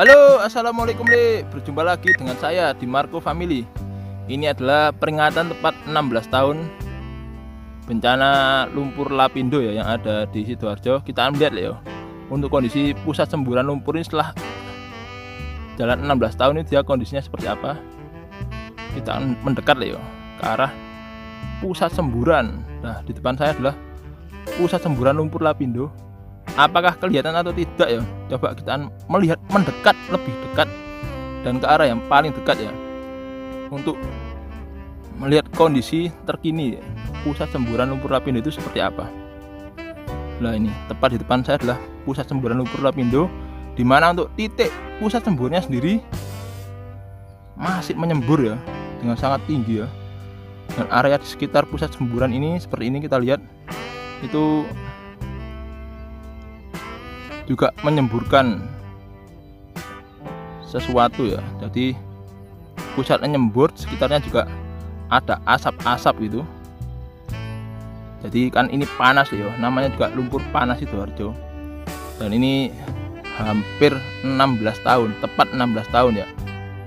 Halo, assalamualaikum Le. Berjumpa lagi dengan saya di Marco Family. Ini adalah peringatan tepat 16 tahun bencana lumpur Lapindo ya yang ada di Sidoarjo. Kita akan lihat ya untuk kondisi pusat semburan lumpur ini setelah jalan 16 tahun ini dia kondisinya seperti apa. Kita akan mendekat ya ke arah pusat semburan. Nah, di depan saya adalah pusat semburan lumpur Lapindo. Apakah kelihatan atau tidak ya? Coba kita melihat mendekat, lebih dekat dan ke arah yang paling dekat ya, untuk melihat kondisi terkini ya, pusat semburan lumpur Lapindo itu seperti apa. Nah, ini tepat di depan saya adalah pusat semburan lumpur Lapindo, di mana untuk titik pusat semburnya sendiri masih menyembur ya dengan sangat tinggi ya. Dan area di sekitar pusat semburan ini seperti ini kita lihat itu juga menyemburkan sesuatu ya. Jadi pusatnya nyembur, sekitarnya juga ada asap-asap gitu. Jadi kan ini panas ya, namanya juga lumpur panas Sidoarjo. Dan ini hampir 16 tahun, tepat 16 tahun ya.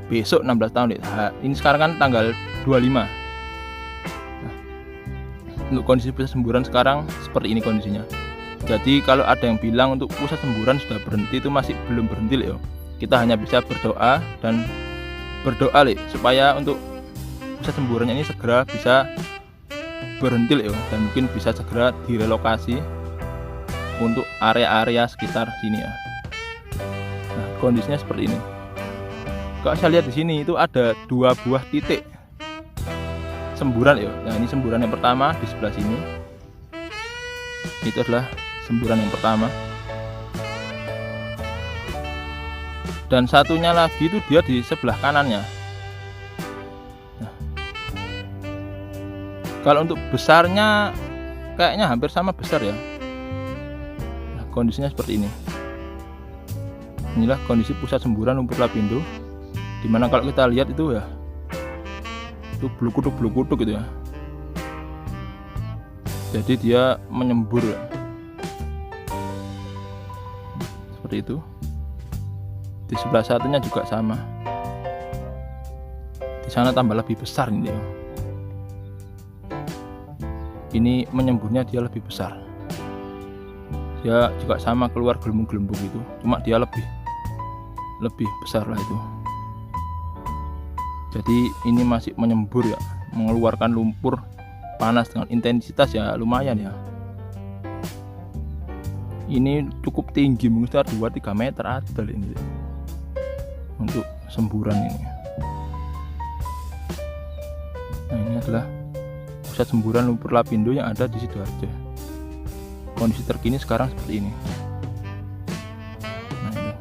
Besok 16 tahun ya. Ini sekarang kan tanggal 25. Nah, untuk kondisi pusat semburan sekarang seperti ini kondisinya. Jadi kalau ada yang bilang untuk pusat semburan sudah berhenti, itu masih belum berhenti ya. Kita hanya bisa berdoa dan berdoa supaya untuk pusat semburannya ini segera bisa berhenti ya, dan mungkin bisa segera direlokasi untuk area-area sekitar sini ya. Nah, kondisinya seperti ini. Kalau saya lihat di sini itu ada 2 buah titik semburan ya. Nah, ini semburan yang pertama di sebelah sini. Itu adalah semburan yang pertama, dan satunya lagi itu dia di sebelah kanannya. Nah, kalau untuk besarnya kayaknya hampir sama besar ya. Nah, kondisinya seperti ini. Inilah kondisi pusat semburan lumpur Lapindo, dimana kalau kita lihat itu ya, itu bluk-kutuk gitu ya. Jadi dia menyembur ya. Seperti itu. Di sebelah satunya juga sama. Di sana tambah lebih besar ini ya. Ini menyemburnya dia lebih besar. Dia juga sama keluar gelembung-gelembung itu, cuma dia lebih besar lah itu. Jadi ini masih menyembur ya, mengeluarkan lumpur panas dengan intensitas ya lumayan ya. Ini cukup tinggi, mungkin sekitar 2-3 meter ada ini untuk semburan ini. Nah, ini adalah pusat semburan lumpur Lapindo yang ada di Sidoarjo. Kondisi terkini sekarang seperti ini. Nah, ini.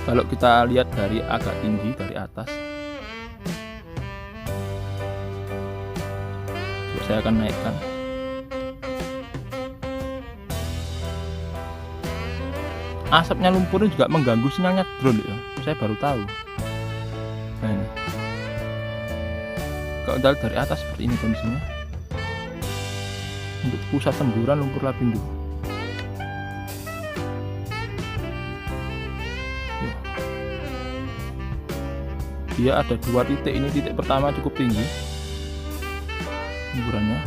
Kalau kita lihat dari agak tinggi dari atas, saya akan naikkan. Asapnya lumpur ini juga mengganggu sinyalnya drone ya. Saya baru tahu. Nah, ini. Kalau dari atas seperti ini kondisinya. Untuk pusat semburan lumpur Lapindo. Dia ada 2 titik. Ini titik pertama cukup tinggi semburannya.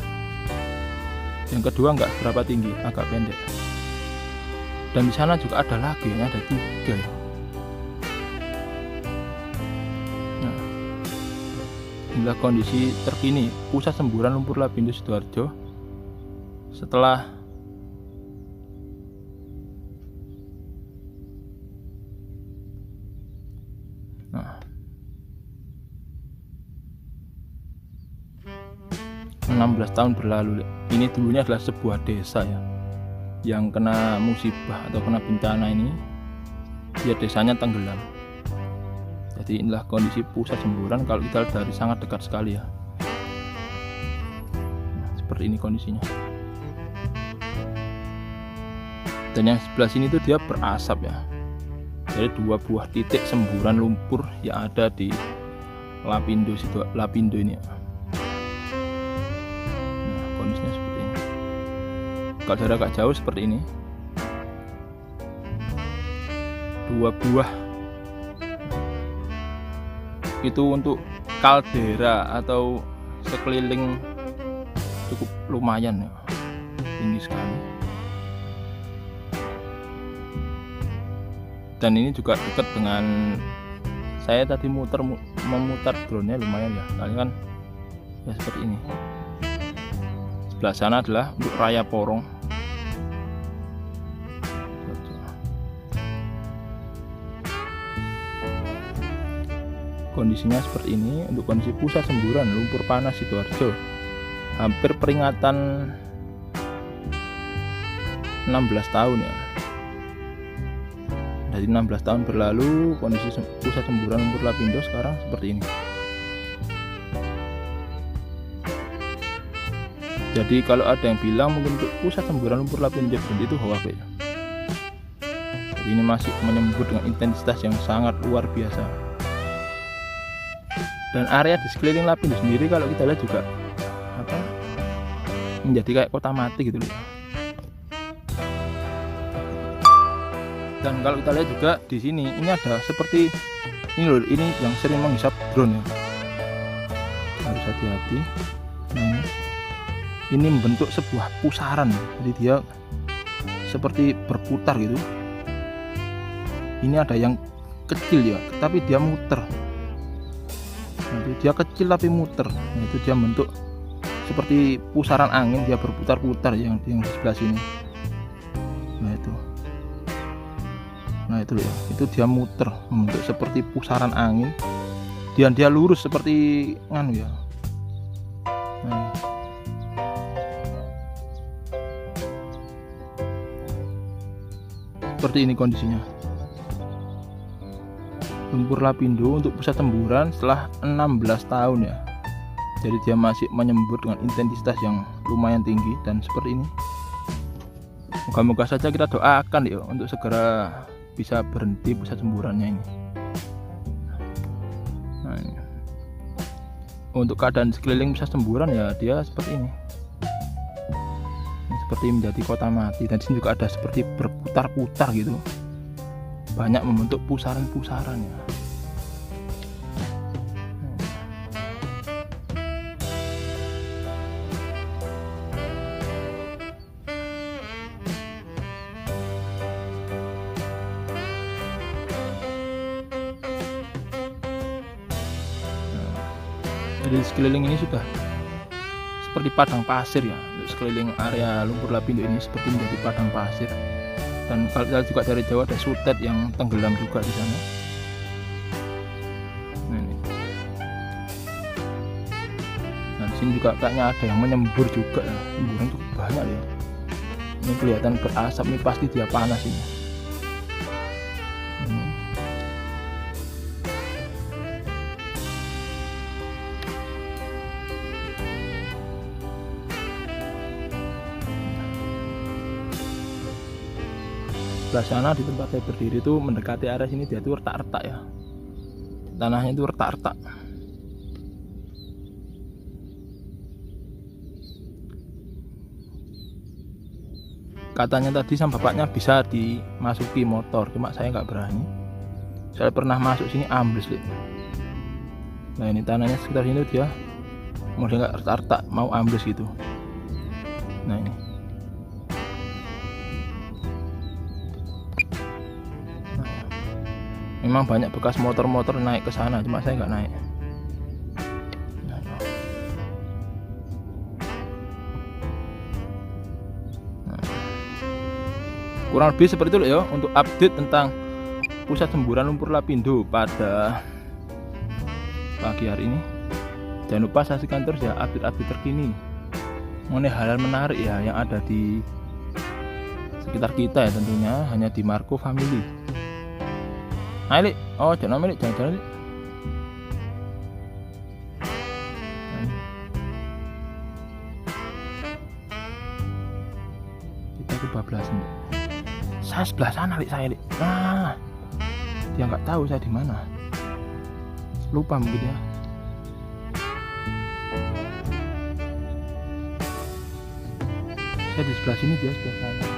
Yang kedua enggak berapa tinggi, agak pendek. Dan di sana juga ada lagi, yang ada 3 ya. Nah, inilah kondisi terkini pusat semburan lumpur Lapindo Sidoarjo setelah nah, 16 tahun berlalu. Ini dulunya adalah sebuah desa ya, yang kena musibah atau kena bencana ini, dia desanya tenggelam. Jadi inilah kondisi pusat semburan kalau kita lihat dari sangat dekat sekali ya. Nah, seperti ini kondisinya. Dan yang sebelah sini tuh dia berasap ya. Jadi 2 buah titik semburan lumpur yang ada di Lapindo ini ya. Nah, kondisinya seperti ini. Kalau jarak agak jauh seperti ini. 2 buah. Itu untuk kaldera atau sekeliling cukup lumayan ya, tinggi sekali. Dan ini juga dekat dengan saya tadi memutar drone-nya lumayan ya, kali kan ya seperti ini. Sebelah sana adalah untuk raya Porong. Kondisinya seperti ini untuk kondisi pusat semburan lumpur panas Sidoarjo. Hampir peringatan 16 tahun ya. Dari 16 tahun berlalu, kondisi pusat semburan lumpur lapindo sekarang seperti ini. Jadi kalau ada yang bilang mungkin untuk pusat semburan lumpur lapindo berhenti itu hoax ya. Jadi ini masih menyembur dengan intensitas yang sangat luar biasa. Dan area di sekeliling lapindo sendiri kalau kita lihat juga menjadi kayak kota mati gitu loh. Dan kalau kita lihat juga di sini ini ada seperti ini loh, ini yang sering menghisap drone ya. Harus hati-hati. Nah, ini membentuk sebuah pusaran, jadi dia seperti berputar gitu. Ini ada yang kecil ya, tapi dia muter. Nah, dia kecil tapi muter. Nah, itu dia bentuk seperti pusaran angin, dia berputar-putar yang di sebelah sini. Nah itu ya, itu dia muter membentuk seperti pusaran angin. Dia lurus seperti nganu ya. Nah, seperti ini kondisinya. Lumpur lapindo untuk pusat semburan setelah 16 tahun ya. Jadi dia masih menyembur dengan intensitas yang lumayan tinggi dan seperti ini. Moga-moga saja kita doakan ya untuk segera bisa berhenti pusat semburannya ini. Nah, ini. Untuk keadaan sekeliling pusat semburan ya dia seperti ini. Seperti menjadi kota mati, dan di sini juga ada seperti berputar-putar gitu. Banyak membentuk pusaran-pusaran ya. Jadi sekeliling ini sudah seperti padang pasir ya. Untuk sekeliling area lumpur lapindo ini seperti menjadi padang pasir. Dan kalau kita juga dari Jawa ada sutet yang tenggelam juga di sana. Nah, ini. Nah, di sini juga kayaknya ada yang menyembur juga ya. Semburan cukup banyak ya. Ini kelihatan berasap, ini pasti dia panas ini. Sebelah sana di tempat saya berdiri itu mendekati area sini dia tuh retak-retak ya, tanahnya itu retak-retak. Katanya tadi sama bapaknya bisa dimasuki motor, cuma saya nggak berani. Saya pernah masuk sini ambles lihat. Nah ini tanahnya sekitar sini dia model nggak retak-retak, mau ambles gitu. Nah ini. Memang banyak bekas motor-motor naik ke sana, cuma saya nggak naik. Nah, kurang lebih seperti itu ya untuk update tentang pusat semburan lumpur lapindo pada pagi hari ini. Jangan lupa saksikan terus ya update-update terkini mengenai hal-hal menarik ya yang ada di sekitar kita ya, tentunya hanya di Marco Family. Ayo, oh jangan milik, jangan. Kita kebablasan. Saya sebelah sana, saya. Nah, dia nggak tahu saya di mana. Lupa mungkin ya. Saya di sebelah sini, dia sebelah sana.